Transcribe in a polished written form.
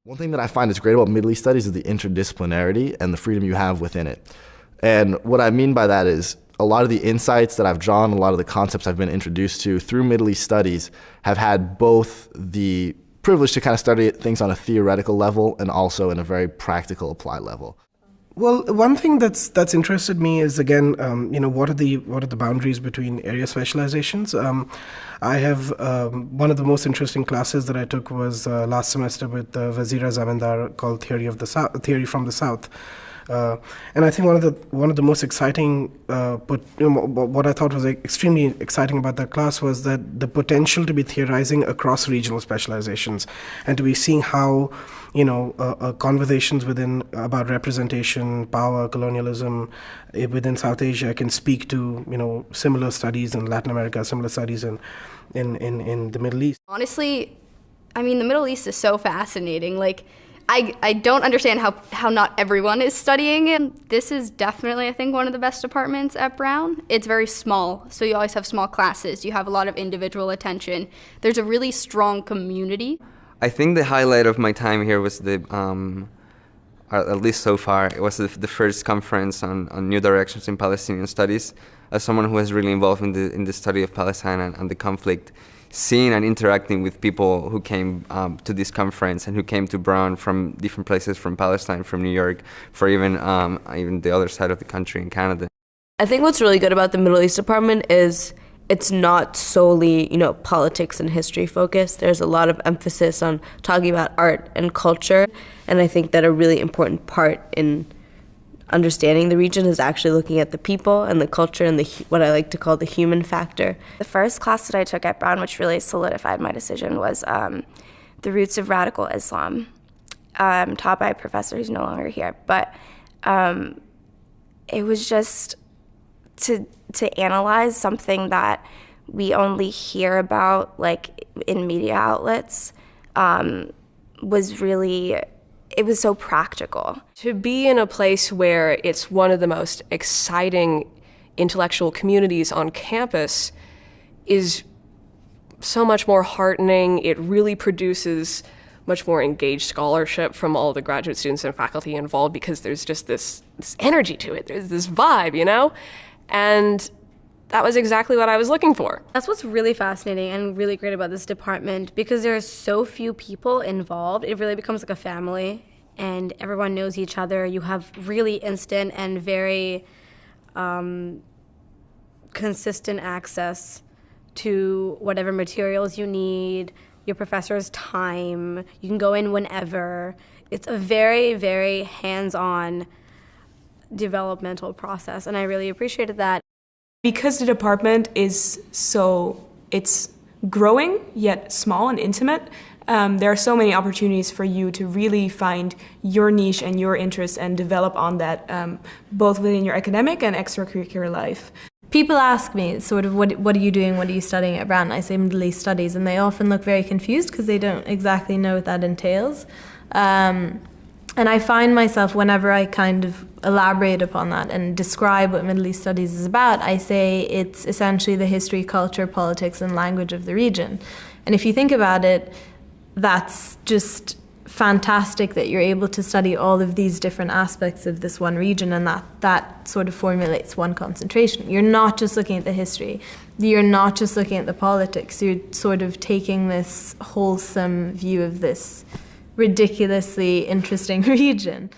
One thing that I find is great about Middle East studies is the interdisciplinarity and the freedom you have within it. And what I mean by that is a lot of the insights that I've drawn, a lot of the concepts I've been introduced to through Middle East studies have had both the privilege to kind of study things on a theoretical level and also in a very practical applied level. Well, one thing that's interested me is, again, what are the boundaries between area specializations? I have one of the most interesting classes that I took was last semester with Wazira Zamindar, called Theory from the South. And I think one of the most exciting, what I thought was extremely exciting about that class was that the potential to be theorizing across regional specializations and to be seeing how, conversations about representation, power, colonialism within South Asia can speak to, similar studies in Latin America, similar studies in the Middle East. Honestly, I mean, the Middle East is so fascinating. I don't understand how not everyone is studying it. This is definitely, I think, one of the best departments at Brown. It's very small, so you always have small classes. You have a lot of individual attention. There's a really strong community. I think the highlight of my time here was at least so far, it was the first conference on new directions in Palestinian studies. As someone who was really involved in the study of Palestine and the conflict, seeing and interacting with people who came to this conference and who came to Brown from different places, from Palestine, from New York, for even the other side of the country in Canada. I think what's really good about the Middle East department is it's not solely, politics and history focused. There's a lot of emphasis on talking about art and culture, and I think that a really important part in understanding the region is actually looking at the people and the culture and what I like to call the human factor. The first class that I took at Brown, which really solidified my decision, was The Roots of Radical Islam, taught by a professor who's no longer here. But it was just to analyze something that we only hear about in media outlets it was so practical. To be in a place where it's one of the most exciting intellectual communities on campus is so much more heartening. It really produces much more engaged scholarship from all the graduate students and faculty involved because there's just this energy to it. There's this vibe, And that was exactly what I was looking for. That's what's really fascinating and really great about this department, because there are so few people involved. It really becomes like a family, and everyone knows each other. You have really instant and very consistent access to whatever materials you need, your professor's time. You can go in whenever. It's a very, very hands-on developmental process, and I really appreciated that. Because the department is it's growing yet small and intimate, there are so many opportunities for you to really find your niche and your interests and develop on that, both within your academic and extracurricular life. People ask me what are you doing, what are you studying at Brown? I say Middle East Studies, and they often look very confused because they don't exactly know what that entails. And I find myself, whenever I kind of elaborate upon that and describe what Middle East Studies is about, I say it's essentially the history, culture, politics, and language of the region. And if you think about it, that's just fantastic that you're able to study all of these different aspects of this one region, and that sort of formulates one concentration. You're not just looking at the history. You're not just looking at the politics. You're sort of taking this wholesome view of this ridiculously interesting region.